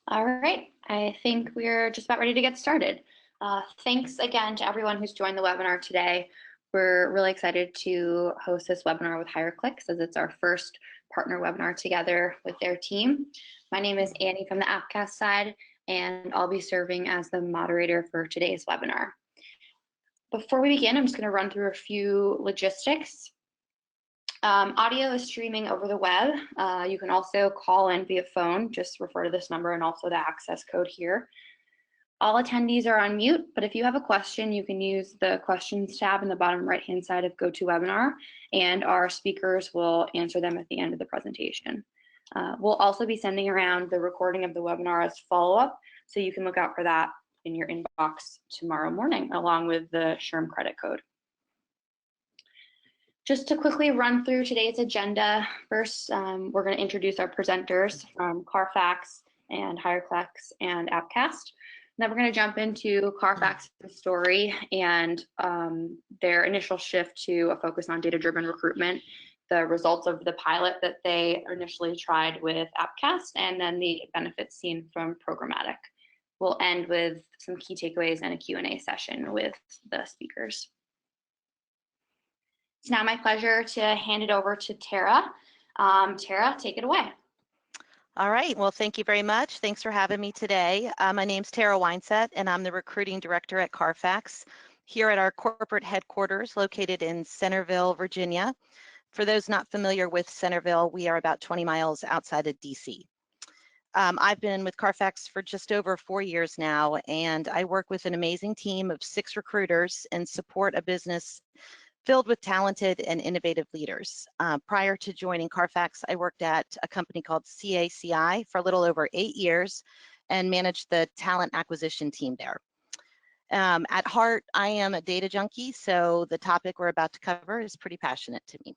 All right, I think we're just about ready to get started. Thanks again to everyone who's joined the webinar today. We're really excited to host this webinar with HireClix as it's our first partner webinar together with their team. My name is Annie from the AppCast side, and I'll be serving as the moderator for today's webinar. Before we begin, I'm just going to run through a few logistics. Audio is streaming over the web. You can also call in via phone. Just refer to this number and also the access code here. All attendees are on mute, but if you have a question, you can use the questions tab in the bottom right-hand side of GoToWebinar, and our speakers will answer them at the end of the presentation. We'll also be sending around the recording of the webinar as follow-up, so you can look out for that in your inbox tomorrow morning, along with the SHRM credit code. Just to quickly run through today's agenda, first, we're going to introduce our presenters from CarFax and HireClix and AppCast. Then we're going to jump into CarFax's story and their initial shift to a focus on data-driven recruitment, the results of the pilot that they initially tried with AppCast, and then the benefits seen from programmatic. We'll end with some key takeaways and a Q&A session with the speakers. It's now my pleasure to hand it over to Tara. Tara, take it away. All right, well, thank you very much. Thanks for having me today. My name's Tara Weinset, and I'm the recruiting director at CarFax here at our corporate headquarters located in Centerville, Virginia. For those not familiar with Centerville, we are about 20 miles outside of DC. I've been with CarFax for just over 4 years now, and I work with an amazing team of 6 recruiters and support a business filled with talented and innovative leaders. Prior to joining CarFax, I worked at a company called CACI for a little over 8 years and managed the talent acquisition team there. At heart, I am a data junkie, so the topic we're about to cover is pretty passionate to me.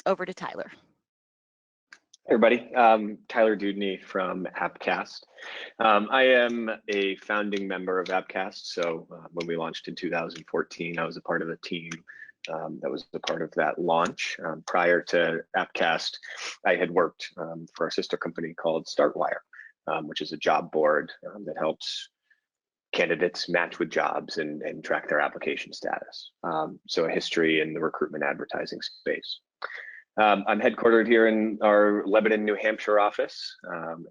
Over to Tyler. Hey everybody, Tyler Dudney from AppCast. I am a founding member of AppCast, so when we launched in 2014, I was a part of a team that was a part of that launch. Prior to AppCast, I had worked for a sister company called StartWire, which is a job board that helps candidates match with jobs and track their application status. So a history in the recruitment advertising space. I'm headquartered here in our Lebanon, New Hampshire office,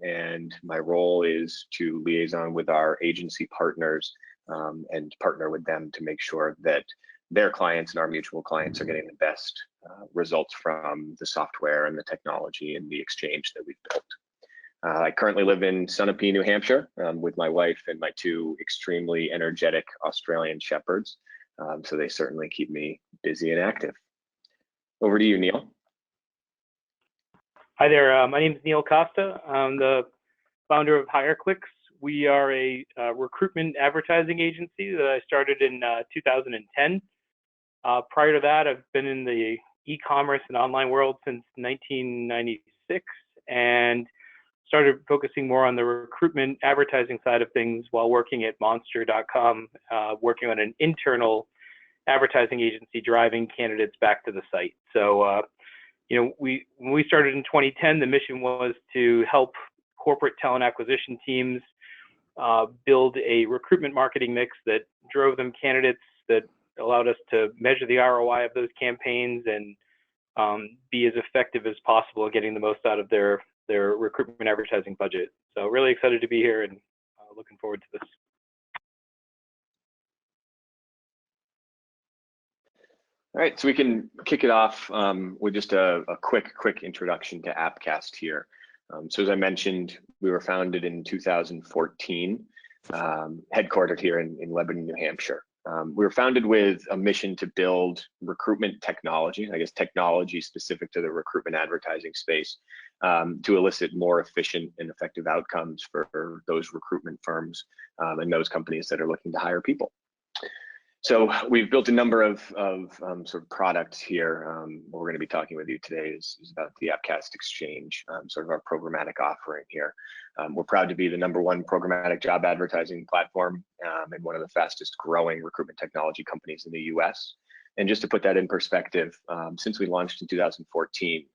and my role is to liaison with our agency partners and partner with them to make sure that their clients and our mutual clients are getting the best results from the software and the technology and the exchange that we've built. I currently live in Sunapee, New Hampshire, with my wife and my 2 extremely energetic Australian shepherds, so they certainly keep me busy and active. Over to you, Neil. Hi there, my name is Neil Costa. I'm the founder of HireClix. We are a recruitment advertising agency that I started in 2010. Prior to that, I've been in the e-commerce and online world since 1996 and started focusing more on the recruitment advertising side of things while working at Monster.com, working on an internal advertising agency driving candidates back to the site. So, when we started in 2010, the mission was to help corporate talent acquisition teams build a recruitment marketing mix that drove them candidates that allowed us to measure the ROI of those campaigns and be as effective as possible at getting the most out of their recruitment advertising budget. So really excited to be here and looking forward to this. All right, so we can kick it off with just a quick introduction to AppCast here. So as I mentioned, we were founded in 2014, headquartered here in Lebanon, New Hampshire. We were founded with a mission to build recruitment technology, I guess technology specific to the recruitment advertising space, to elicit more efficient and effective outcomes for those recruitment firms and those companies that are looking to hire people. So we've built a number of sort of products here. What we're going to be talking with you today is about the AppCast Exchange, sort of our programmatic offering here. We're proud to be the #1 programmatic job advertising platform and one of the fastest growing recruitment technology companies in the US. And just to put that in perspective, since we launched in 2014,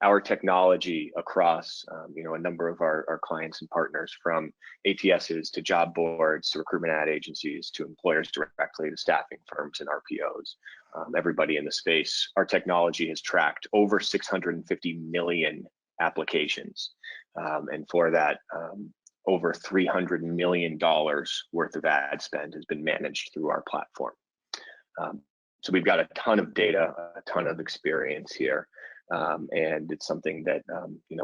our technology across a number of our clients and partners, from ATSs to job boards to recruitment ad agencies to employers directly to staffing firms and RPOs, everybody in the space. Our technology has tracked over 650 million applications, and for that, over $300 million worth of ad spend has been managed through our platform. So we've got a ton of data, a ton of experience here, and it's something that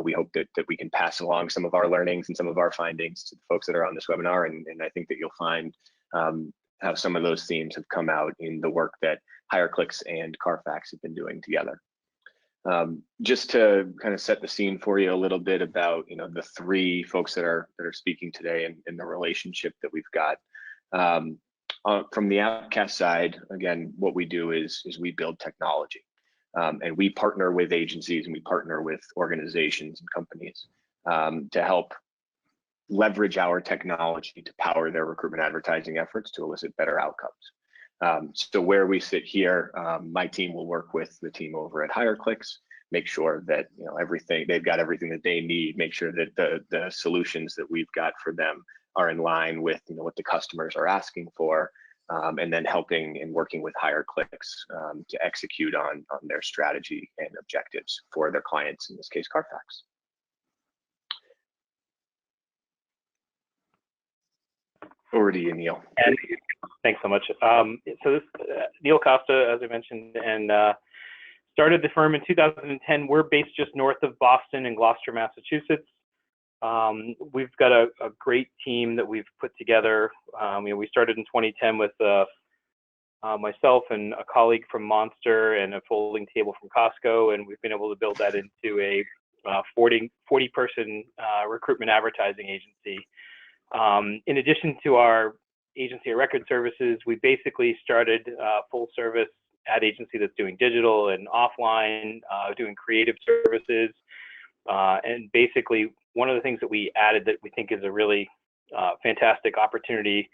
we hope that we can pass along some of our learnings and some of our findings to the folks that are on this webinar, and I think that you'll find how some of those themes have come out in the work that HireClix and CarFax have been doing together. Just to kind of set the scene for you a little bit about the three folks that are speaking today and the relationship that we've got. From the AppCast side, again, what we do is we build technology, and we partner with agencies and we partner with organizations and companies to help leverage our technology to power their recruitment advertising efforts to elicit better outcomes. So where we sit here, my team will work with the team over at HireClix, make sure that they've got everything that they need, make sure that the solutions that we've got for them are in line with what the customers are asking for, and then helping and working with HireClix to execute on their strategy and objectives for their clients, in this case CarFax. Over to you, Neil. And thanks so much. So this Neil Costa, as I mentioned, and started the firm in 2010. We're based just north of Boston in Gloucester, Massachusetts. We've got a great team that we've put together. We started in 2010 with myself and a colleague from Monster and a folding table from Costco, and we've been able to build that into a 40-person recruitment advertising agency. In addition to our agency of record services, we basically started a full service ad agency that's doing digital and offline, doing creative services. And basically, one of the things that we added that we think is a really fantastic opportunity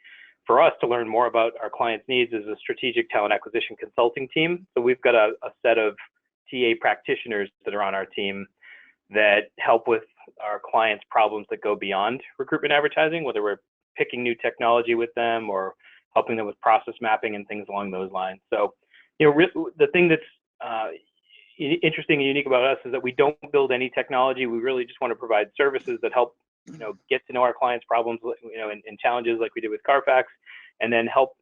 for us to learn more about our clients' needs is a strategic talent acquisition consulting team. So we've got a set of TA practitioners that are on our team that help with our clients' problems that go beyond recruitment advertising, whether we're picking new technology with them or helping them with process mapping and things along those lines. So, the thing that's interesting and unique about us is that we don't build any technology. We really just want to provide services that help, get to know our clients' problems, and challenges, like we did with CarFax, and then help,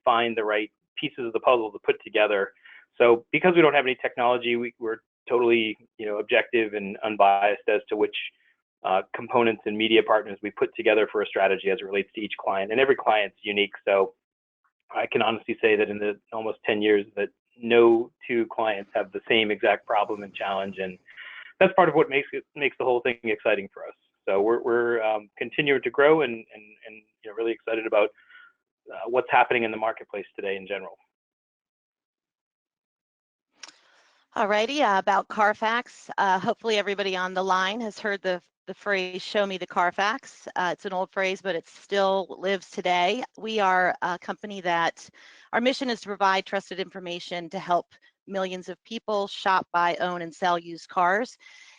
find the right pieces of the puzzle to put together. So because we don't have any technology, we're totally, objective and unbiased as to which components and media partners we put together for a strategy as it relates to each client. And every client's unique. So I can honestly say that in the almost 10 years that no two clients have the same exact problem and challenge, and that's part of what makes the whole thing exciting for us. So we're continuing to grow and really excited about what's happening in the marketplace today in general. Alrighty, about CarFax. Hopefully everybody on the line has heard the phrase, show me the CarFax. It's an old phrase, but it still lives today. We are a company that our mission is to provide trusted information to help millions of people shop, buy, own, and sell used cars.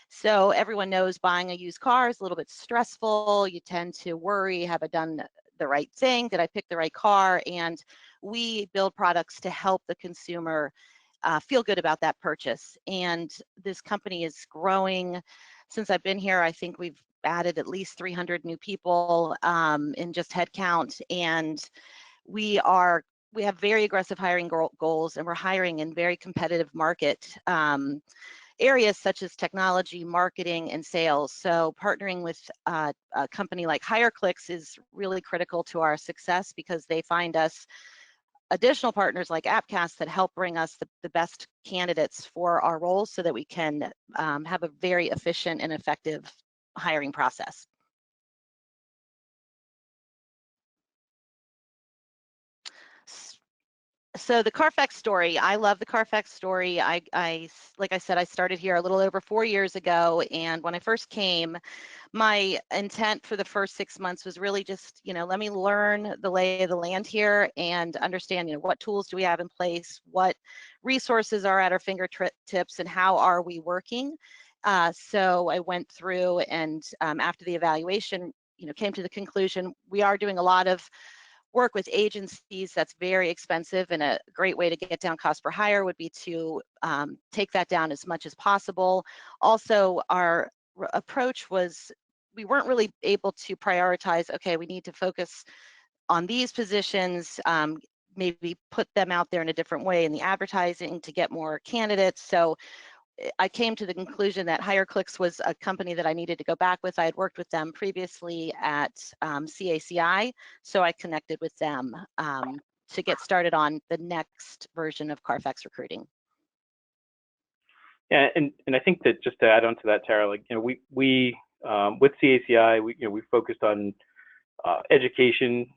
So everyone knows buying a used car is a little bit stressful. You tend to worry, have I done the right thing? Did I pick the right car? And we build products to help the consumer feel good about that purchase. And this company is growing. Since I've been here, I think we've added at least 300 new people in just headcount, and we have very aggressive hiring goals, and we're hiring in very competitive market areas such as technology, marketing, and sales. So partnering with a company like HireClix is really critical to our success because they find us additional partners like AppCast that help bring us the best candidates for our roles so that we can have a very efficient and effective hiring process. So the CarFax story, I love the CarFax story. Like I said, I started here a little over 4 years ago, and when I first came, my intent for the first 6 months was really just, let me learn the lay of the land here and understand, what tools do we have in place, what resources are at our fingertips, and how are we working. So I went through and after the evaluation, came to the conclusion we are doing a lot of work with agencies that's very expensive, and a great way to get down cost per hire would be to take that down as much as possible. Also, our approach was we weren't really able to prioritize, okay, we need to focus on these positions, maybe put them out there in a different way in the advertising to get more candidates. So I came to the conclusion that HireClix was a company that I needed to go back with. I had worked with them previously at CACI, so I connected with them to get started on the next version of CarFax recruiting. Yeah, and I think that just to add on to that, Tara, like we with CACI, we focused on education,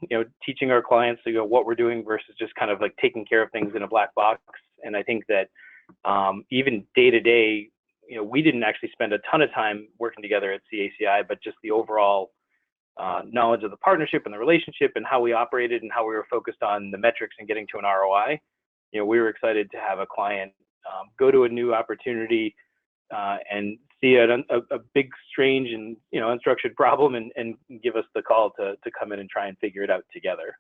teaching our clients what we're doing versus just kind of like taking care of things in a black box. And I think that even day to day, we didn't actually spend a ton of time working together at CACI, but just the overall knowledge of the partnership and the relationship and how we operated and how we were focused on the metrics and getting to an ROI. We were excited to have a client go to a new opportunity and see a big, strange and unstructured problem and give us the call to come in and try and figure it out together.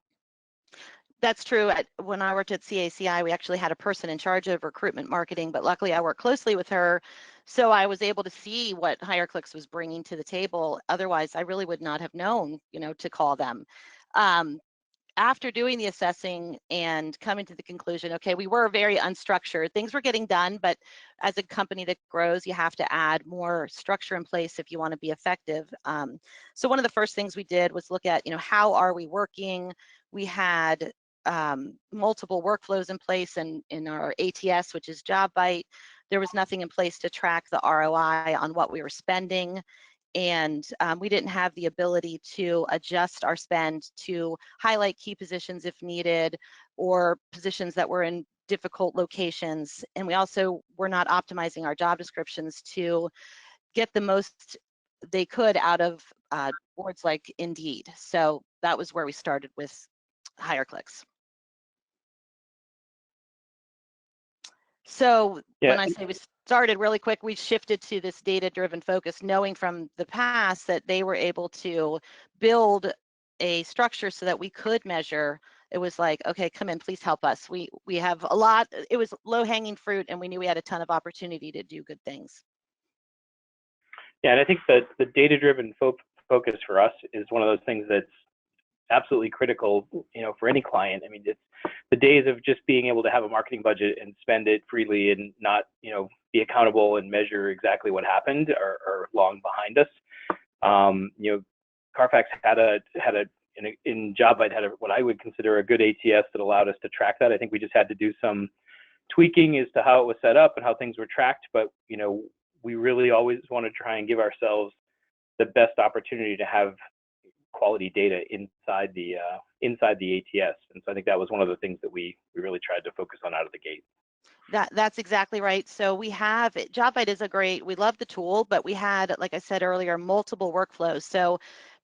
That's true. When I worked at CACI, we actually had a person in charge of recruitment marketing, but luckily I worked closely with her, so I was able to see what HireClix was bringing to the table. Otherwise, I really would not have known, to call them. After doing the assessing and coming to the conclusion, okay, we were very unstructured. Things were getting done, but as a company that grows, you have to add more structure in place if you want to be effective. So one of the first things we did was look at, how are we working? We had multiple workflows in place, and in our ATS, which is JobBite, there was nothing in place to track the ROI on what we were spending. And we didn't have the ability to adjust our spend to highlight key positions if needed, or positions that were in difficult locations. And we also were not optimizing our job descriptions to get the most they could out of boards like Indeed. So that was where we started with HireClix. So when I say we started really quick, we shifted to this data-driven focus, knowing from the past that they were able to build a structure so that we could measure. It was like, okay, come in, please help us. We have a lot. It was low-hanging fruit, and we knew we had a ton of opportunity to do good things. Yeah, and I think that the data-driven focus for us is one of those things that's absolutely critical, for any client. I mean, it's the days of just being able to have a marketing budget and spend it freely and not, be accountable and measure exactly what happened are long behind us. CarFax in JobBite had what I would consider a good ATS that allowed us to track that. I think we just had to do some tweaking as to how it was set up and how things were tracked, but we really always want to try and give ourselves the best opportunity to have quality data inside the ATS. And so I think that was one of the things that we really tried to focus on out of the gate. That's exactly right. So we have, JobBite is we love the tool, but we had, like I said earlier, multiple workflows. So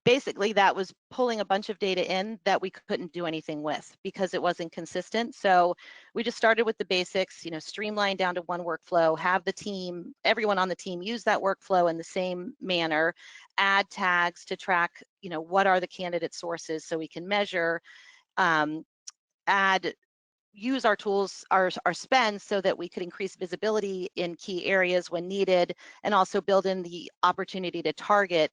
basically that was pulling a bunch of data in that we couldn't do anything with because it wasn't consistent. So we just started with the basics, streamline down to one workflow, have everyone on the team use that workflow in the same manner, add tags to track, what are the candidate sources so we can measure, use our tools, our spend, so that we could increase visibility in key areas when needed, and also build in the opportunity to target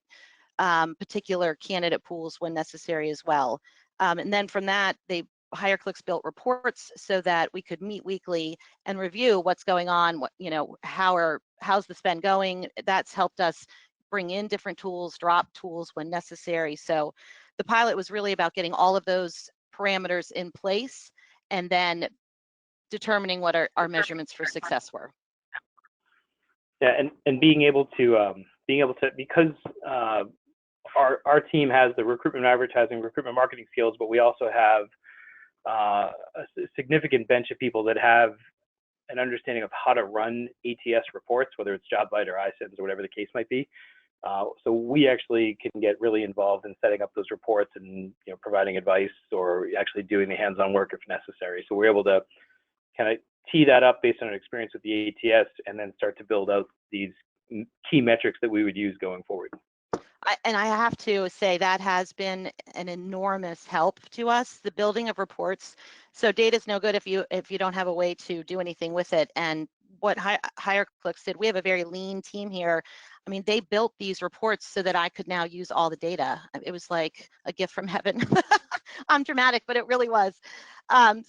particular candidate pools when necessary as well. And then from that, HireClix built reports so that we could meet weekly and review what's going on, how's the spend going. That's helped us bring in different tools, drop tools when necessary. So the pilot was really about getting all of those parameters in place and then determining what our measurements for success were. Yeah, and being able to because our team has the recruitment advertising, recruitment marketing skills, but we also have a significant bench of people that have an understanding of how to run ATS reports, whether it's JobBite or iCIMS or whatever the case might be. So we actually can get really involved in setting up those reports and providing advice or actually doing the hands-on work if necessary. So we're able to kind of tee that up based on an experience with the ATS and then start to build out these key metrics that we would use going forward. And I have to say that has been an enormous help to us, the building of reports. So data is no good if you don't have a way to do anything with it. And what HireClix did, we have a very lean team here. I mean, they built these reports so that I could now use all the data. It was like a gift from heaven. I'm dramatic, but it really was.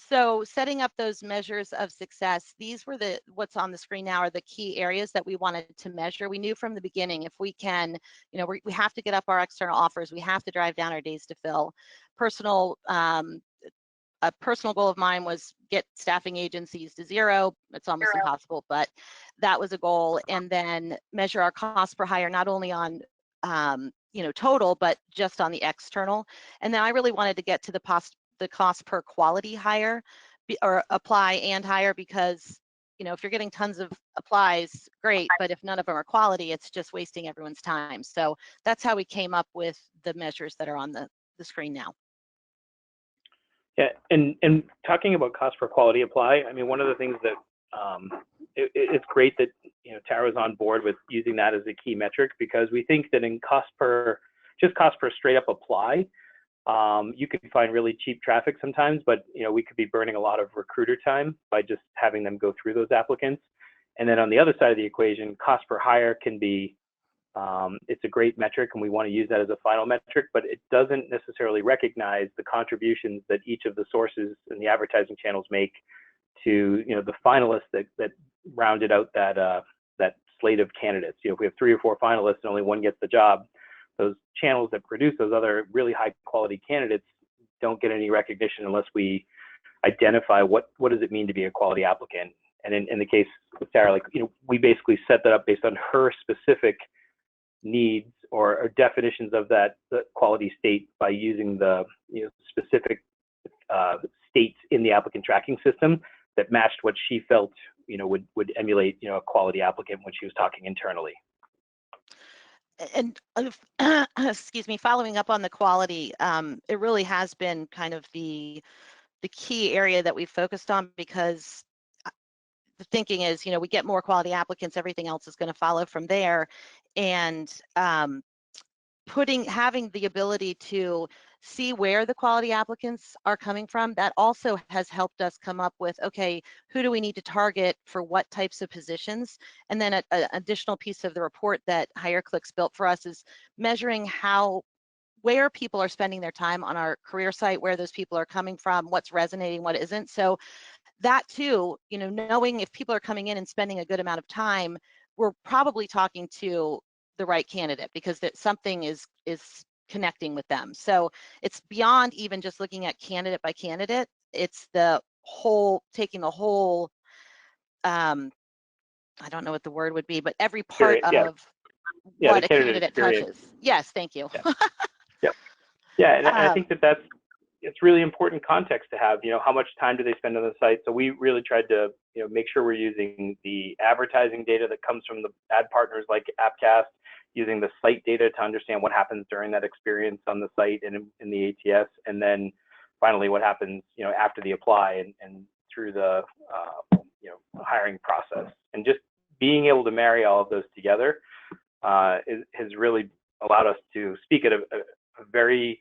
So setting up those measures of success, these were what's on the screen now are the key areas that we wanted to measure. We knew from the beginning, if we can, we have to get up our external offers. We have to drive down our days to fill. A personal goal of mine was get staffing agencies to 0. It's almost impossible, but that was a goal. And then measure our cost per hire, not only on total, but just on the external. And then I really wanted to get to the cost per quality hire or apply and hire, because if you're getting tons of applies, great, but if none of them are quality, it's just wasting everyone's time. So that's how we came up with the measures that are on the screen now. Yeah, and talking about cost per quality apply, I mean, one of the things that it's great that Tara's on board with using that as a key metric, because we think that in cost per straight up apply, you can find really cheap traffic sometimes, but we could be burning a lot of recruiter time by just having them go through those applicants. And then on the other side of the equation, cost per hire can be it's a great metric, and we want to use that as a final metric, but it doesn't necessarily recognize the contributions that each of the sources and the advertising channels make to the finalists that rounded out that slate of candidates. If we have 3 or 4 finalists and only one gets the job, those channels that produce those other really high quality candidates don't get any recognition unless we identify what does it mean to be a quality applicant. And in the case with Sarah, we basically set that up based on her specific needs or definitions of that quality state by using the specific states in the applicant tracking system that matched what she felt would emulate a quality applicant when she was talking internally. And excuse me, following up on the quality, it really has been kind of the key area that we focused on, because the thinking is, we get more quality applicants, everything else is going to follow from there. And having the ability to see where the quality applicants are coming from, that also has helped us come up with, okay, who do we need to target for what types of positions? And then an additional piece of the report that HireClix built for us is measuring where people are spending their time on our career site, where those people are coming from, what's resonating, what isn't. So that too, knowing if people are coming in and spending a good amount of time, we're probably talking to the right candidate, because something is connecting with them. So it's beyond even just looking at candidate by candidate. It's taking the whole, I don't know what the word would be, but every part of what a candidate touches. Yes, thank you. Yeah, and I think it's really important context to have, how much time do they spend on the site? So we really tried to, make sure we're using the advertising data that comes from the ad partners like AppCast, using the site data to understand what happens during that experience on the site and in the ATS, and then finally what happens, after the apply and through the, hiring process. And just being able to marry all of those together has really allowed us to speak at a very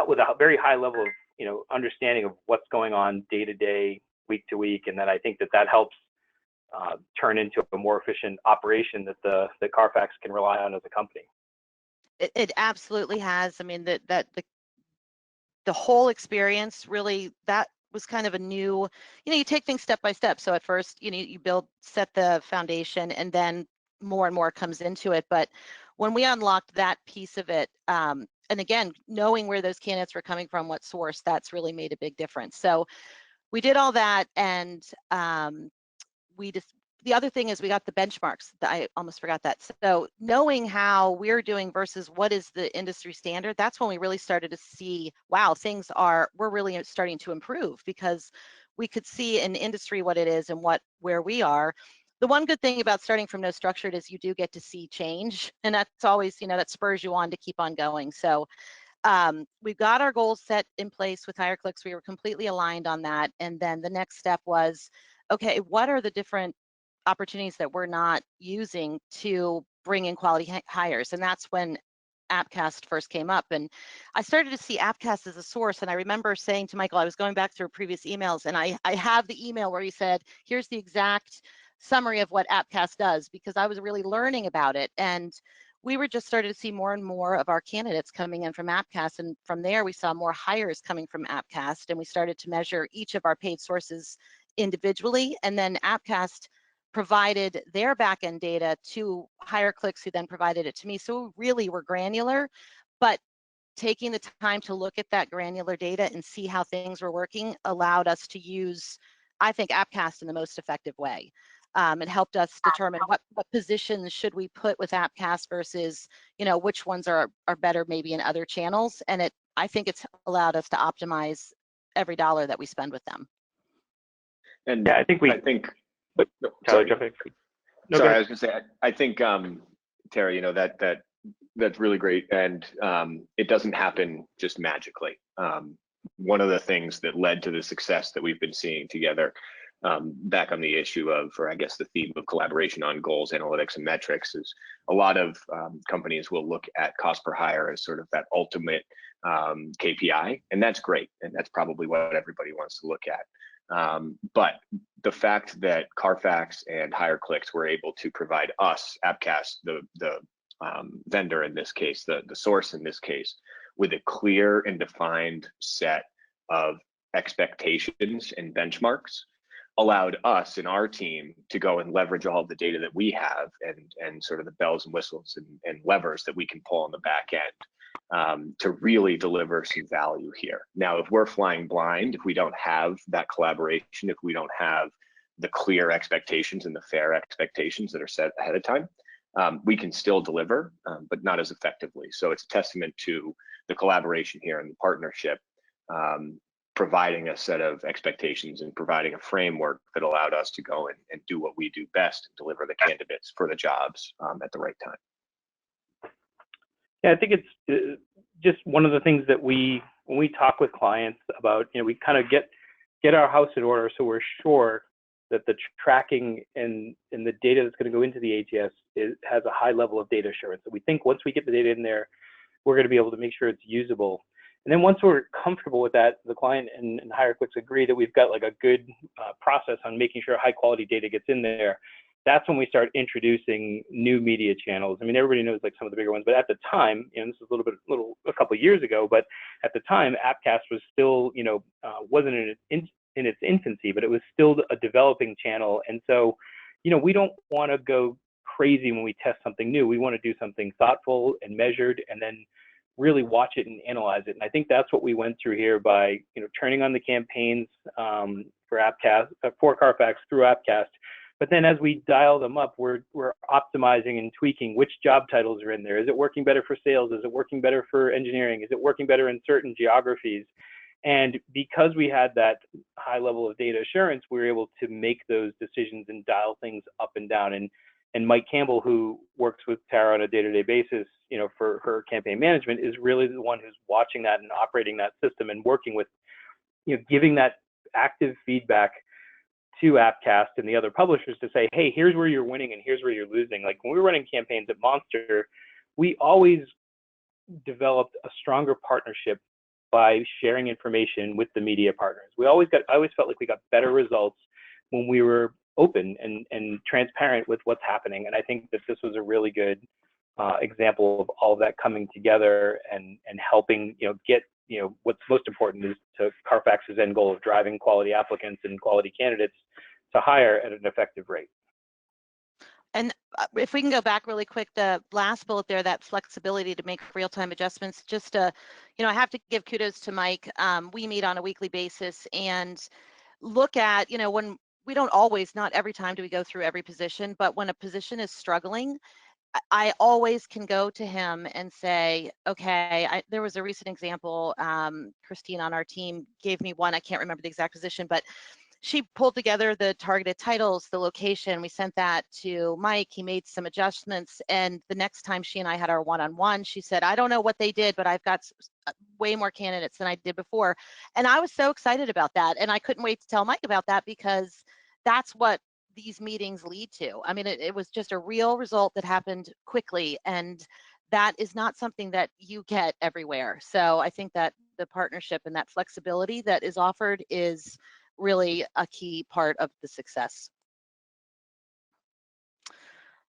with a very high level of understanding of what's going on day to day, week to week, and then I think that helps turn into a more efficient operation that CarFax can rely on as a company. It absolutely has. I mean, the whole experience really, that was kind of a new, you take things step by step. So at first, you set the foundation, and then more and more comes into it. But when we unlocked that piece of it, and again, knowing where those candidates were coming from, what source, that's really made a big difference. So we did all that, and the other thing is we got the benchmarks. I almost forgot that. So knowing how we're doing versus what is the industry standard, that's when we really started to see, wow, we're really starting to improve, because we could see in industry what it is and where we are. The one good thing about starting from no structured is you do get to see change, and that's always, that spurs you on to keep on going. So we've got our goals set in place with HireClix. We were completely aligned on that. And then the next step was, okay, what are the different opportunities that we're not using to bring in quality hires. And that's when AppCast first came up. And I started to see AppCast as a source. And I remember saying to Michael, I was going back through previous emails, and I have the email where he said, here's the exact summary of what AppCast does, because I was really learning about it. And we were just started to see more and more of our candidates coming in from AppCast. And from there, we saw more hires coming from AppCast. And we started to measure each of our paid sources individually. And then AppCast provided their backend data to HireClix, who then provided it to me. So really we're granular, but taking the time to look at that granular data and see how things were working allowed us to use, I think, AppCast in the most effective way. It helped us determine what positions should we put with AppCast versus, which ones are better maybe in other channels. And I think it's allowed us to optimize every dollar that we spend with them. And yeah, I think sorry, No, sorry, I was going to say, I think, Tara, that's really great, and it doesn't happen just magically. One of the things that led to the success that we've been seeing together, back on the issue of, or I guess the theme of collaboration on goals, analytics, and metrics, is a lot of companies will look at cost per hire as sort of that ultimate KPI, and that's great, and that's probably what everybody wants to look at. But the fact that CarFax and HireClix were able to provide us, AppCast, the vendor in this case, the source in this case, with a clear and defined set of expectations and benchmarks, allowed us and our team to go and leverage all of the data that we have and sort of the bells and whistles and levers that we can pull on the back end, to really deliver some value here. Now, if we're flying blind, if we don't have that collaboration, if we don't have the clear expectations and the fair expectations that are set ahead of time, we can still deliver, but not as effectively. So it's a testament to the collaboration here and the partnership, providing a set of expectations and providing a framework that allowed us to go and do what we do best and deliver the candidates for the jobs at the right time. Yeah, I think it's just one of the things that when we talk with clients about, we kind of get our house in order, so we're sure that the tracking and the data that's going to go into the ATS has a high level of data assurance. So we think once we get the data in there, we're going to be able to make sure it's usable. And then once we're comfortable with that, the client and HireClix agree that we've got like a good process on making sure high quality data gets in there. That's when we start introducing new media channels. I mean, everybody knows like some of the bigger ones, but at the time, this is a couple of years ago, but at the time, AppCast was still, wasn't in its infancy, but it was still a developing channel. And so, we don't want to go crazy when we test something new. We want to do something thoughtful and measured, and then really watch it and analyze it. And I think that's what we went through here by, turning on the campaigns for AppCast, for CarFax through AppCast. But then as we dial them up, we're optimizing and tweaking which job titles are in there. Is it working better for sales? Is it working better for engineering? Is it working better in certain geographies? And because we had that high level of data assurance, we were able to make those decisions and dial things up and down. And Mike Campbell, who works with Tara on a day-to-day basis, for her campaign management, is really the one who's watching that and operating that system and working with, giving that active feedback to AppCast and the other publishers to say, hey, here's where you're winning and here's where you're losing. Like when we were running campaigns at Monster, we always developed a stronger partnership by sharing information with the media partners. I always felt like we got better results when we were open and transparent with what's happening. And I think that this was a really good example of all of that coming together and helping, get, what's most important is to CarFax's end goal of driving quality applicants and quality candidates to hire at an effective rate. And if we can go back really quick, the last bullet there, that flexibility to make real-time adjustments, just to, I have to give kudos to Mike. We meet on a weekly basis and look at, when we don't always, not every time do we go through every position, but when a position is struggling, I always can go to him and say, okay, there was a recent example, Christine on our team gave me one, I can't remember the exact position, but she pulled together the targeted titles, the location, we sent that to Mike, he made some adjustments, and the next time she and I had our one-on-one, she said, I don't know what they did, but I've got way more candidates than I did before. And I was so excited about that, and I couldn't wait to tell Mike about that, because that's what these meetings lead to. I mean, it was just a real result that happened quickly, and that is not something that you get everywhere. So I think that the partnership and that flexibility that is offered is really a key part of the success.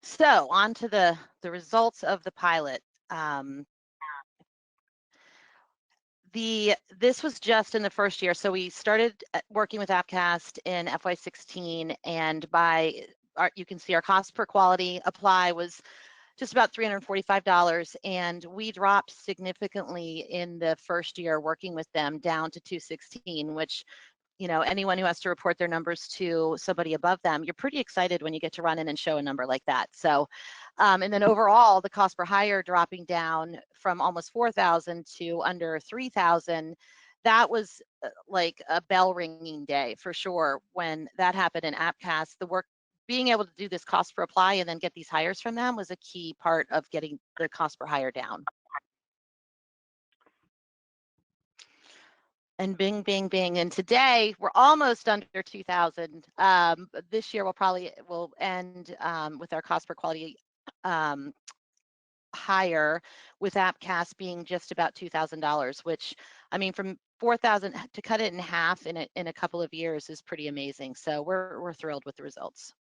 So on to the results of the pilot. This was just in the first year. So we started working with AppCast in FY16, and you can see our cost per quality apply was just about $345, and we dropped significantly in the first year working with them down to $216, which, you know, anyone who has to report their numbers to somebody above them, you're pretty excited when you get to run in and show a number like that. So, and then overall, the cost per hire dropping down from almost 4,000 to under 3,000. That was like a bell ringing day for sure when that happened in AppCast. The work, being able to do this cost per apply and then get these hires from them was a key part of getting the cost per hire down. And bing, bing, bing. And today we're almost under 2,000. This year we'll end with our cost per quality higher, with AppCast being just about $2,000, which, I mean, from 4,000 to cut it in half in a couple of years is pretty amazing. So we're thrilled with the results.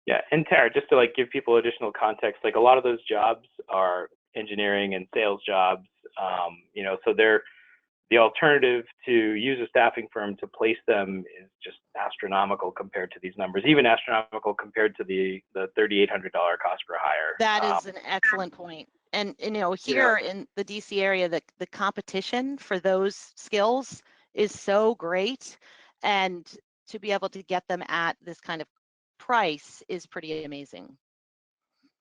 Yeah, and Tara, just to like give people additional context, like a lot of those jobs are engineering and sales jobs, you know, so they're the alternative to use a staffing firm to place them is just astronomical compared to these numbers, even astronomical compared to the $3,800 cost per hire. That is an excellent point. And you know, here in the DC area, the competition for those skills is so great, and to be able to get them at this kind of price is pretty amazing.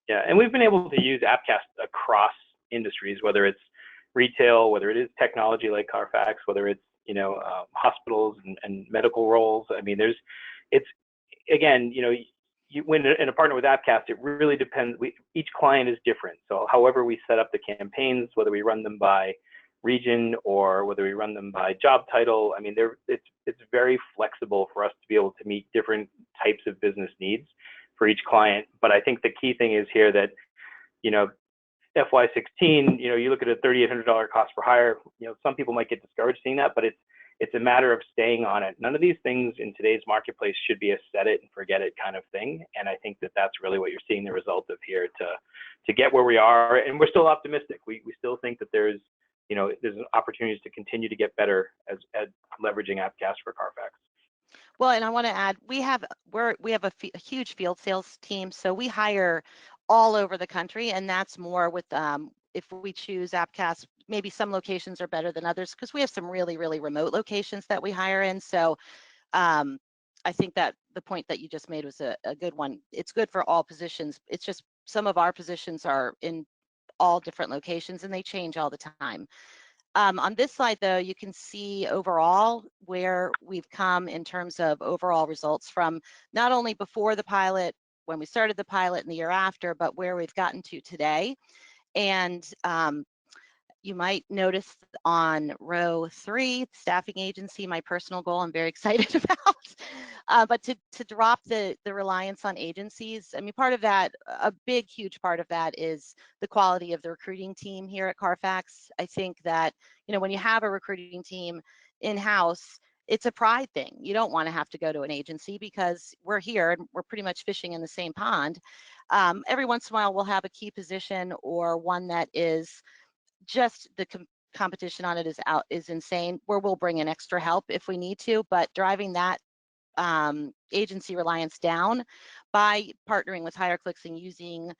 Yeah, and we've been able to use AppCast across industries, whether it's retail, whether it is technology like CarFax, whether it's, you know, hospitals and medical roles. I mean, it's again, you know, when in a partner with AppCast, it really depends. Each client is different. So however we set up the campaigns, whether we run them by region or whether we run them by job title, I mean, it's very flexible for us to be able to meet different types of business needs for each client. But I think the key thing is here that, you know, FY16, you know, you look at a $3,800 cost per hire, you know, some people might get discouraged seeing that, but it's a matter of staying on it. None of these things in today's marketplace should be a set it and forget it kind of thing. And I think that that's really what you're seeing the result of here to get where we are. And we're still optimistic. We still think that there's opportunities to continue to get better at leveraging AppCast for CarFax. Well, and I want to add, we have a huge field sales team, so we hire all over the country, and that's more with if we choose AppCast, maybe some locations are better than others because we have some really, really remote locations that we hire in. So I think that the point that you just made was a good one. It's good for all positions. It's just some of our positions are in all different locations and they change all the time. On this slide, though, you can see overall where we've come in terms of overall results from not only before the pilot, when we started the pilot and the year after, but where we've gotten to today. And you might notice on row 3, staffing agency, my personal goal I'm very excited about. But to drop the reliance on agencies, I mean, part of that, a big, huge part of that is the quality of the recruiting team here at CarFax. I think that, you know, when you have a recruiting team in-house, it's a pride thing. You don't want to have to go to an agency because we're here and we're pretty much fishing in the same pond. Every once in a while, we'll have a key position or one that is just the competition on it is insane, where we'll bring in extra help if we need to, but driving that agency reliance down by partnering with HireClix and using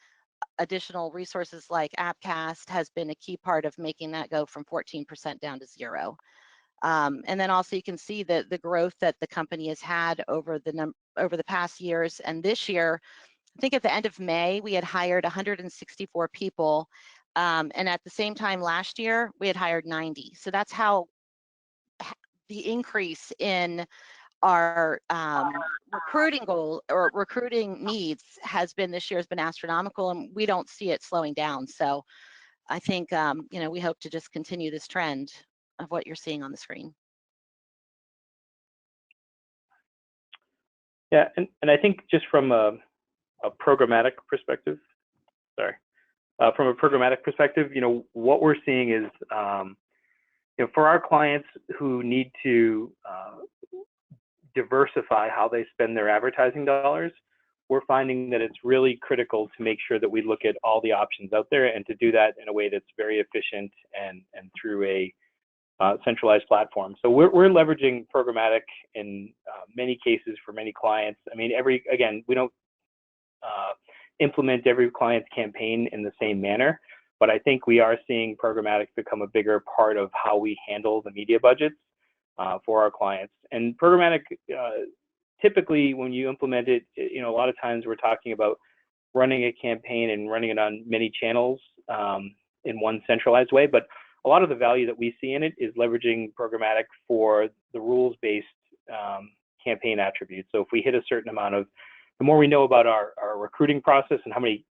additional resources like AppCast has been a key part of making that go from 14% down to 0. And then also you can see the growth that the company has had over the past years. And this year, I think at the end of May, we had hired 164 people. And at the same time last year, we had hired 90. So that's how the increase in our recruiting goal or recruiting needs has been this year has been astronomical, and we don't see it slowing down. So I think, you know, we hope to just continue this trend of what you're seeing on the screen. Yeah, and I think just from a programmatic perspective, from a programmatic perspective, what we're seeing is, for our clients who need to diversify how they spend their advertising dollars, we're finding that it's really critical to make sure that we look at all the options out there and to do that in a way that's very efficient and through a centralized platform. So we're leveraging programmatic in many cases for many clients. I mean, we don't implement every client's campaign in the same manner, but I think we are seeing programmatic become a bigger part of how we handle the media budgets for our clients. And programmatic, typically when you implement it, a lot of times we're talking about running a campaign and running it on many channels in one centralized way. But a lot of the value that we see in it is leveraging programmatic for the rules-based campaign attributes. So if we hit a certain amount of, the more we know about our recruiting process and how many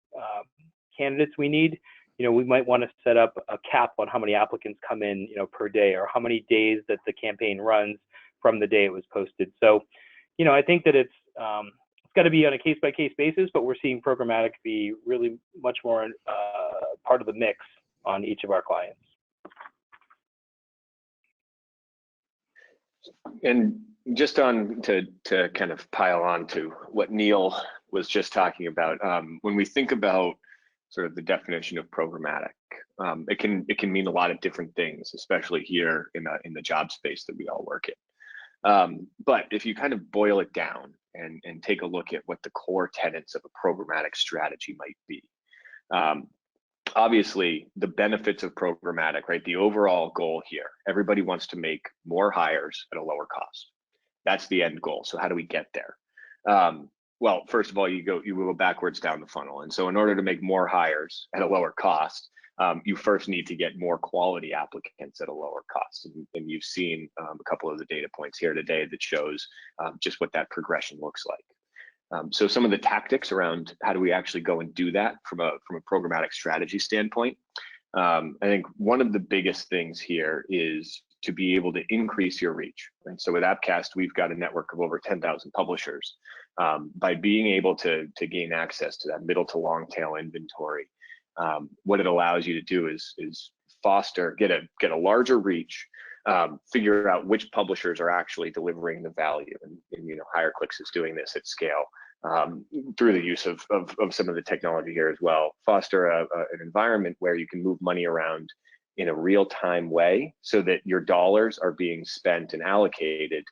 candidates we need, we might want to set up a cap on how many applicants come in, per day, or how many days that the campaign runs from the day it was posted. So, I think that it's got to be on a case-by-case basis, but we're seeing programmatic be really much more part of the mix on each of our clients. And just to kind of pile on to what Neil was just talking about, when we think about sort of the definition of programmatic, it can mean a lot of different things, especially here in the job space that we all work in. But if you kind of boil it down and take a look at what the core tenets of a programmatic strategy might be, obviously the benefits of programmatic, right? The overall goal here, everybody wants to make more hires at a lower cost. That's the end goal. So how do we get there? Well, first of all, you go backwards down the funnel. And so in order to make more hires at a lower cost, you first need to get more quality applicants at a lower cost. And you've seen a couple of the data points here today that shows just what that progression looks like. So some of the tactics around how do we actually go and do that from a programmatic strategy standpoint, I think one of the biggest things here is to be able to increase your reach. And so with AppCast, we've got a network of over 10,000 publishers. By being able to gain access to that middle to long tail inventory, what it allows you to do is get a larger reach, figure out which publishers are actually delivering the value, and HireClix is doing this at scale through the use of some of the technology here as well. Foster an environment where you can move money around in a real-time way so that your dollars are being spent and allocated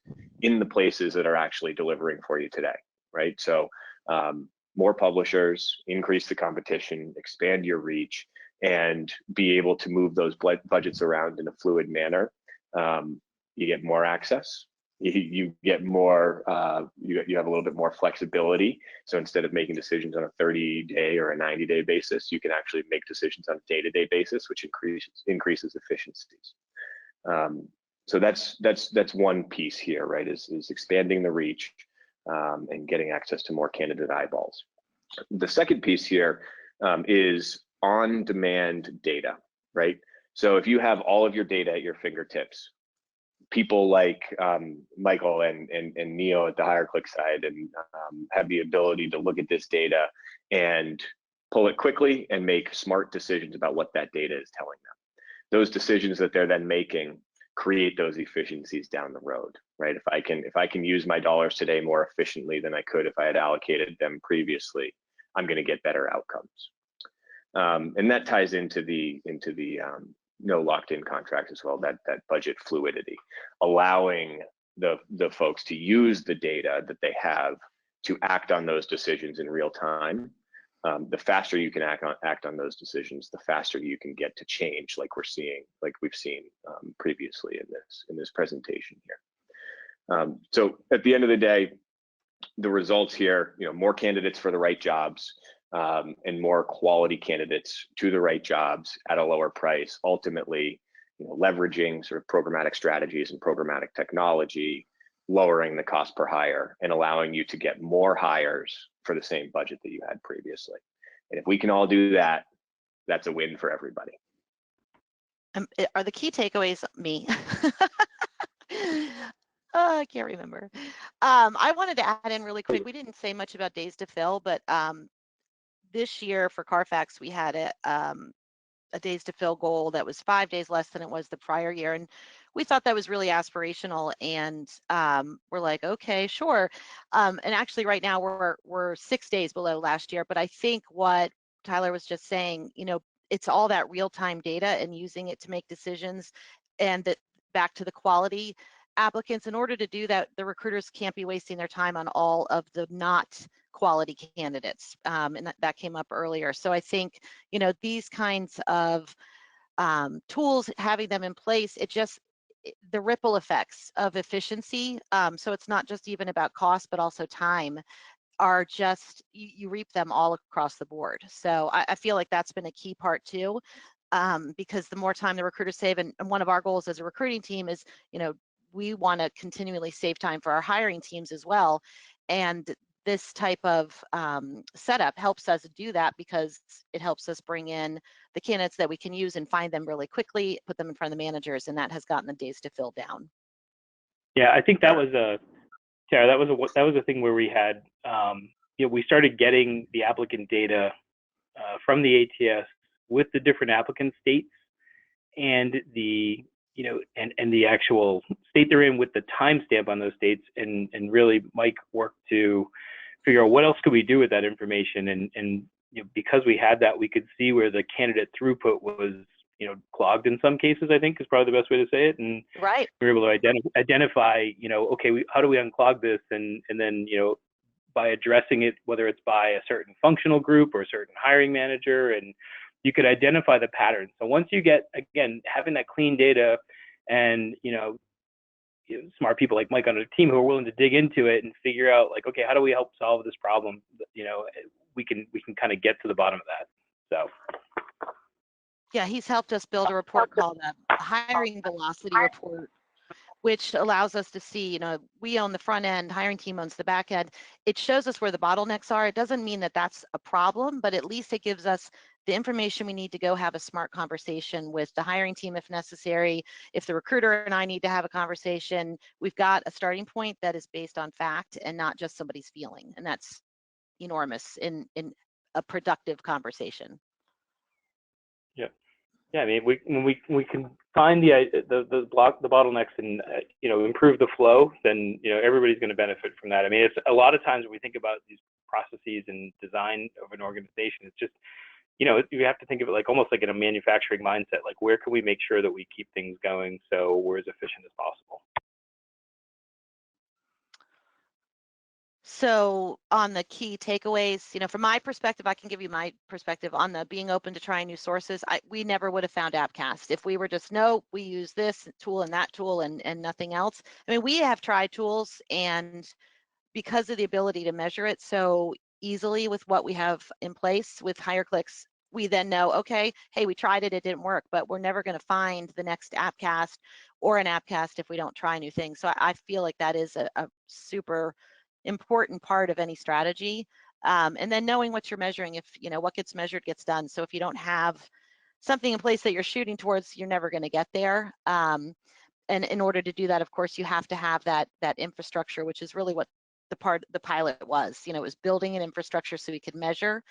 in the places that are actually delivering for you today, right? So more publishers, increase the competition, expand your reach, and be able to move those budgets around in a fluid manner. You get more access. You get more, you have a little bit more flexibility. So instead of making decisions on a 30-day or a 90-day basis, you can actually make decisions on a day-to-day basis, which increases efficiencies. So that's one piece here, right? Is expanding the reach and getting access to more candidate eyeballs. The second piece here is on-demand data, right? So if you have all of your data at your fingertips, people like Michael and Neo at the HireClix side and have the ability to look at this data and pull it quickly and make smart decisions about what that data is telling them. Those decisions that they're then making create those efficiencies down the road, right? If I can use my dollars today more efficiently than I could if I had allocated them previously, I'm going to get better outcomes. And that ties into the no locked-in contracts as well, that budget fluidity, allowing the folks to use the data that they have to act on those decisions in real time. The faster you can act on those decisions, the faster you can get to change, like we've seen previously in this presentation here. So at the end of the day, the results here, more candidates for the right jobs, and more quality candidates to the right jobs at a lower price, ultimately leveraging sort of programmatic strategies and programmatic technology, lowering the cost per hire and allowing you to get more hires for the same budget that you had previously. And if we can all do that, that's a win for everybody. Are the key takeaways me? I can't remember. I wanted to add in really quick. We didn't say much about days to fill, but this year for CarFax, we had a days to fill goal that was 5 days less than it was the prior year. And we thought that was really aspirational. And we're like, okay, sure. And actually right now we're 6 days below last year. But I think what Tyler was just saying, it's all that real-time data and using it to make decisions, and that back to the quality applicants. In order to do that, the recruiters can't be wasting their time on all of the not quality candidates. And that came up earlier. So I think, these kinds of tools, having them in place, the ripple effects of efficiency. So it's not just even about cost, but also time, are just, you reap them all across the board. So I feel like that's been a key part too, because the more time the recruiters save, and one of our goals as a recruiting team is, we want to continually save time for our hiring teams as well. And this type of setup helps us do that, because it helps us bring in the candidates that we can use and find them really quickly, put them in front of the managers, and that has gotten the days to fill down. Yeah, I think that was Tara, that was a thing where we had, we started getting the applicant data from the ATS with the different applicant states and the and the actual state they're in with the timestamp on those states, and really Mike worked to figure out what else could we do with that information, and because we had that, we could see where the candidate throughput was clogged in some cases, I think is probably the best way to say it. And right, we were able to identify, okay, how do we unclog this? And then, by addressing it, whether it's by a certain functional group or a certain hiring manager, and you could identify the patterns. So once you get, again, having that clean data and, smart people like Mike on the team who are willing to dig into it and figure out, like, okay, how do we help solve this problem? We can kind of get to the bottom of that. So. Yeah, he's helped us build a report called a hiring velocity report, which allows us to see, we own the front end, hiring team owns the back end. It shows us where the bottlenecks are. It doesn't mean that that's a problem, but at least it gives us the information we need to go have a smart conversation with the hiring team if necessary. If the recruiter and I need to have a conversation, we've got a starting point that is based on fact and not just somebody's feeling. And that's enormous in a productive conversation. Yeah. Yeah, I mean, we can find the bottlenecks and improve the flow, then everybody's going to benefit from that. I mean, it's a lot of times when we think about these processes and design of an organization, it's just you have to think of it like almost like in a manufacturing mindset, like where can we make sure that we keep things going so we're as efficient as possible. So on the key takeaways, from my perspective, I can give you my perspective on the being open to trying new sources. We never would have found AppCast if we were just, no, we use this tool and that tool and nothing else. I mean, we have tried tools, and because of the ability to measure it so easily with what we have in place with HireClix, we then know, okay, hey, we tried it, it didn't work, but we're never going to find the next AppCast or an AppCast if we don't try new things. So I feel like that is a super important part of any strategy. And then knowing what you're measuring, if what gets measured gets done. So if you don't have something in place that you're shooting towards, you're never going to get there. And in order to do that, of course, you have to have that infrastructure, which is really what the pilot was. It was building an infrastructure so we could measure.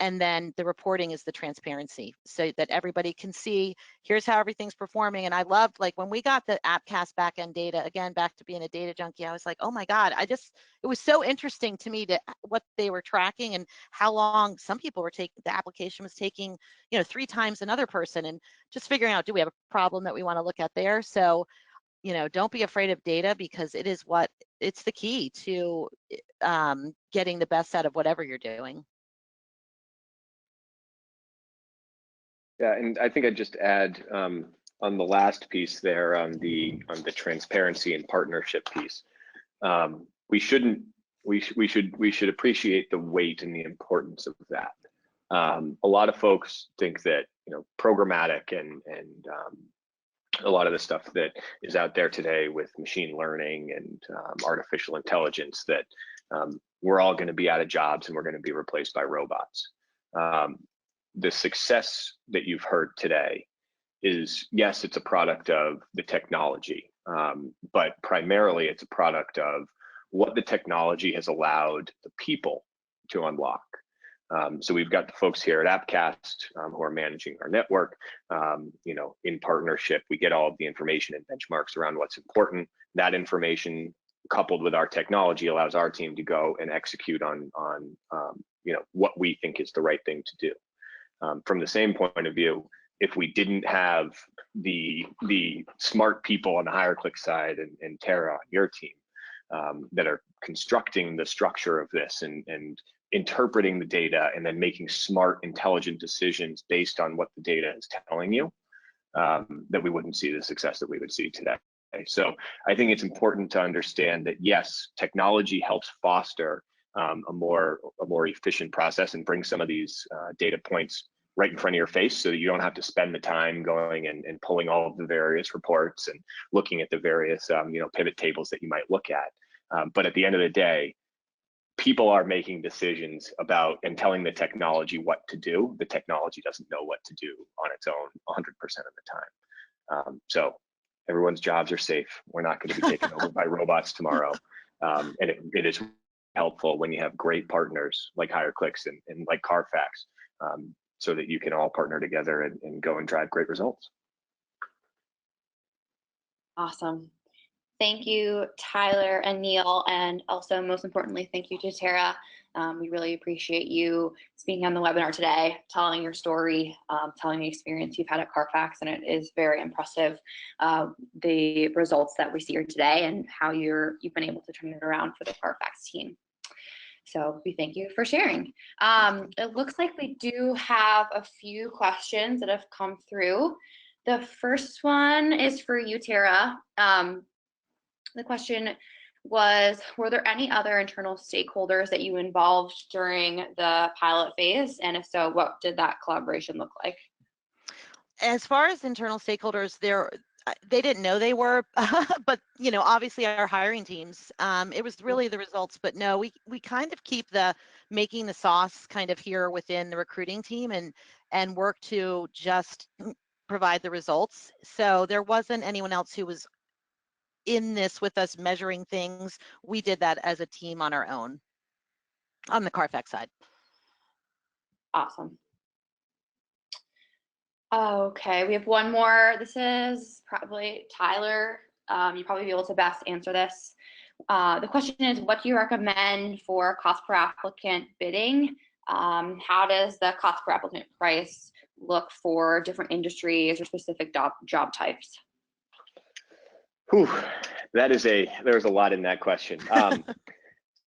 And then the reporting is the transparency, so that everybody can see, here's how everything's performing. And I loved, like, when we got the AppCast backend data, again, back to being a data junkie, I was like, oh my God, it was so interesting to me what they were tracking and how long some people were taking, the application was taking, 3 times another person, and just figuring out, do we have a problem that we want to look at there? So, don't be afraid of data, because it's the key to getting the best out of whatever you're doing. Yeah, and I think I'd just add on the last piece there, on the transparency and partnership piece. We should appreciate the weight and the importance of that. A lot of folks think that programmatic and a lot of the stuff that is out there today with machine learning and artificial intelligence, that we're all going to be out of jobs and we're going to be replaced by robots. The success that you've heard today is, yes, it's a product of the technology, but primarily it's a product of what the technology has allowed the people to unlock. So we've got the folks here at AppCast who are managing our network. In partnership, we get all of the information and benchmarks around what's important. That information, coupled with our technology, allows our team to go and execute on what we think is the right thing to do. From the same point of view, if we didn't have the smart people on the HireClix side and Tara on your team that are constructing the structure of this and interpreting the data and then making smart, intelligent decisions based on what the data is telling you, that we wouldn't see the success that we would see today. So I think it's important to understand that, yes, technology helps foster a more efficient process and bring some of these data points right in front of your face, so that you don't have to spend the time going and pulling all of the various reports and looking at the various pivot tables that you might look at. But at the end of the day, people are making decisions about and telling the technology what to do. The technology doesn't know what to do on its own 100% of the time. So everyone's jobs are safe. We're not going to be taken over by robots tomorrow. And it is helpful when you have great partners like HireClix and like CarFax, so that you can all partner together and go and drive great results. Awesome. Thank you, Tyler and Neil, and also most importantly, thank you to Tara. We really appreciate you speaking on the webinar today, telling your story, telling the experience you've had at CarFax, and it is very impressive, the results that we see here today and how you've been able to turn it around for the CarFax team. So we thank you for sharing. It looks like we do have a few questions that have come through. The first one is for you, Tara. The question was, were there any other internal stakeholders that you involved during the pilot phase? And if so, what did that collaboration look like? As far as internal stakeholders, they didn't know they were, but obviously our hiring teams, it was really the results. But no, we kind of keep making the sauce kind of here within the recruiting team and work to just provide the results. So there wasn't anyone else who was in this with us measuring things. We did that as a team on our own on the CarFax side. Awesome. Okay, we have one more. This is probably Tyler. You'll probably be able to best answer this. The question is, what do you recommend for cost per applicant bidding? How does the cost per applicant price look for different industries or specific job types? Whew, there's a lot in that question.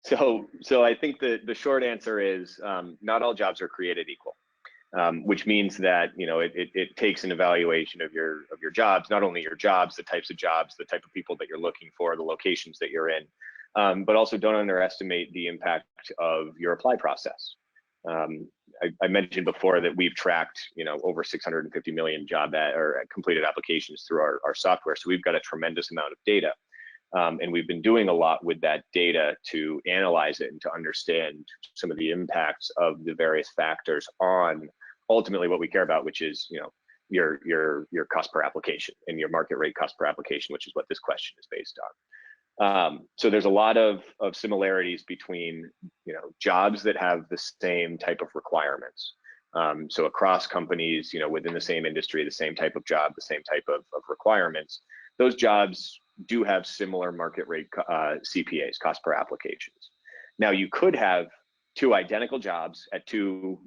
So I think the short answer is not all jobs are created equal, which means that it takes an evaluation of your jobs, not only your jobs, the types of jobs, the type of people that you're looking for, the locations that you're in, but also don't underestimate the impact of your apply process. I mentioned before that we've tracked over 650 million completed applications through our software, so we've got a tremendous amount of data, and we've been doing a lot with that data to analyze it and to understand some of the impacts of the various factors on ultimately what we care about, which is your cost per application and your market rate cost per application, which is what this question is based on. So there's a lot of similarities between jobs that have the same type of requirements. So across companies, within the same industry, the same type of job, the same type of requirements, those jobs do have similar market rate CPAs, cost per applications. Now you could have two identical jobs at two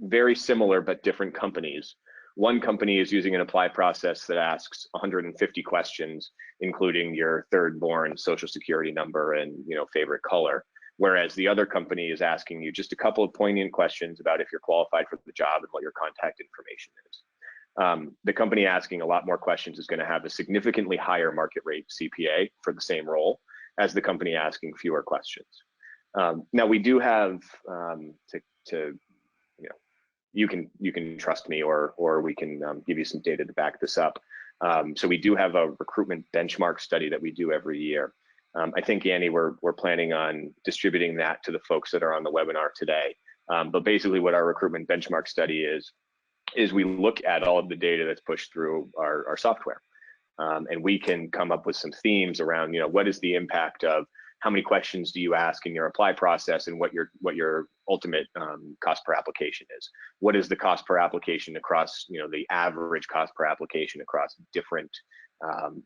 very similar but different companies. One company is using an apply process that asks 150 questions, including your third born, social security number, and favorite color. Whereas the other company is asking you just a couple of poignant questions about if you're qualified for the job and what your contact information is. The company asking a lot more questions is going to have a significantly higher market rate CPA for the same role as the company asking fewer questions. Now we do have you can trust me, or we can give you some data to back this up. So we do have a recruitment benchmark study that we do every year. I think, Annie, we're planning on distributing that to the folks that are on the webinar today. But basically what our recruitment benchmark study is is we look at all of the data that's pushed through our software. And we can come up with some themes around, what is the impact of how many questions do you ask in your apply process, and what your ultimate cost per application is. What is the cost per application across, the average cost per application across different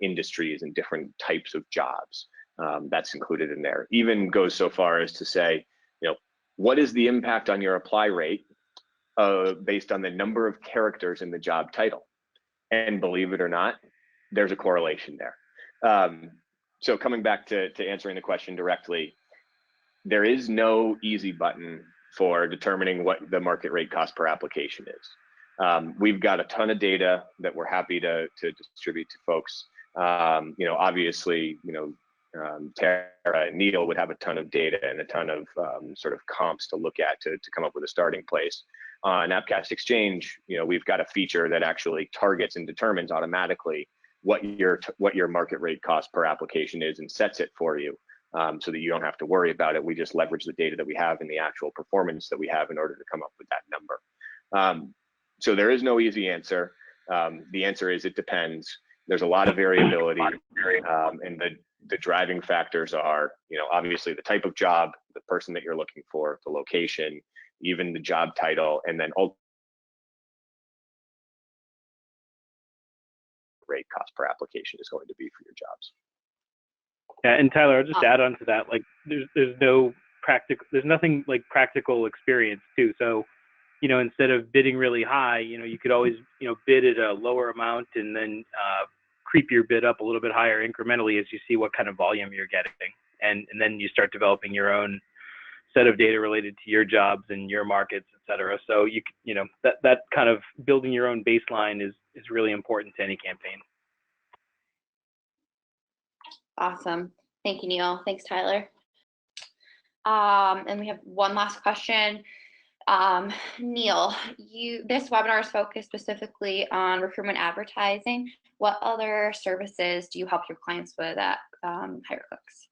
industries and different types of jobs? That's included in there. Even goes so far as to say, what is the impact on your apply rate based on the number of characters in the job title? And believe it or not, there's a correlation there. So coming back to answering the question directly, there is no easy button for determining what the market rate cost per application is. We've got a ton of data that we're happy to distribute to folks. Obviously, Tara and Neil would have a ton of data and a ton of sort of comps to look at to come up with a starting place. On AppCast Exchange, we've got a feature that actually targets and determines automatically what your market rate cost per application is and sets it for you, so that you don't have to worry about it. We just leverage the data that we have and the actual performance that we have in order to come up with that number. So there is no easy answer. The answer is it depends. There's a lot of variability, and the driving factors are, obviously the type of job, the person that you're looking for, the location, even the job title, and then rate cost per application is going to be for your jobs. Yeah, and Tyler, I'll just add on to that. Like, there's nothing like practical experience too. So, instead of bidding really high, you could always, bid at a lower amount and then creep your bid up a little bit higher incrementally as you see what kind of volume you're getting, and then you start developing your own set of data related to your jobs and your markets, et cetera. So that kind of building your own baseline is really important to any campaign. Awesome. Thank you, Neil. Thanks, Tyler. And we have one last question. Neil, this webinar is focused specifically on recruitment advertising. What other services do you help your clients with at HireClix?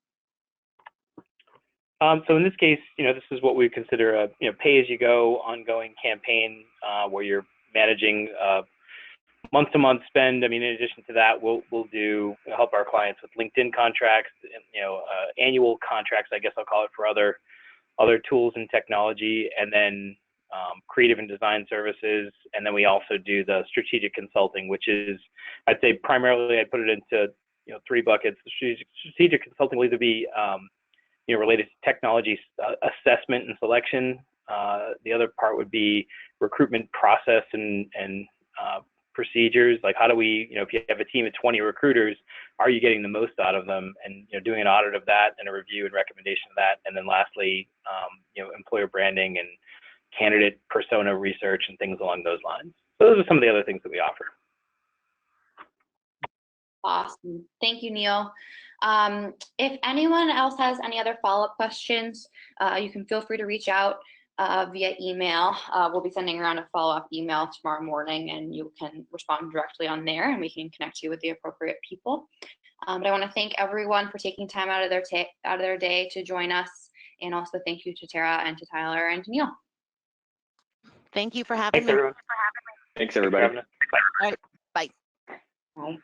So in this case, this is what we consider a pay-as-you-go ongoing campaign where you're managing month-to-month spend. I mean, in addition to that, we'll help our clients with LinkedIn contracts, annual contracts, I guess I'll call it, for other tools and technology, and then creative and design services. And then we also do the strategic consulting, which is, I'd say primarily I put it into three buckets. The strategic consulting will either be related to technology assessment and selection. The other part would be recruitment process and procedures. Like, how do we, if you have a team of 20 recruiters, are you getting the most out of them? And doing an audit of that and a review and recommendation of that. And then lastly, employer branding and candidate persona research and things along those lines. So those are some of the other things that we offer. Awesome. Thank you, Neil. If anyone else has any other follow-up questions, you can feel free to reach out via email. We'll be sending around a follow-up email tomorrow morning, and you can respond directly on there, and we can connect you with the appropriate people. But I want to thank everyone for taking time out of their day to join us, and also thank you to Tara and to Tyler and to Neil. Thank you for having me. Thanks, everyone. Thanks, everybody. All right, bye. Bye.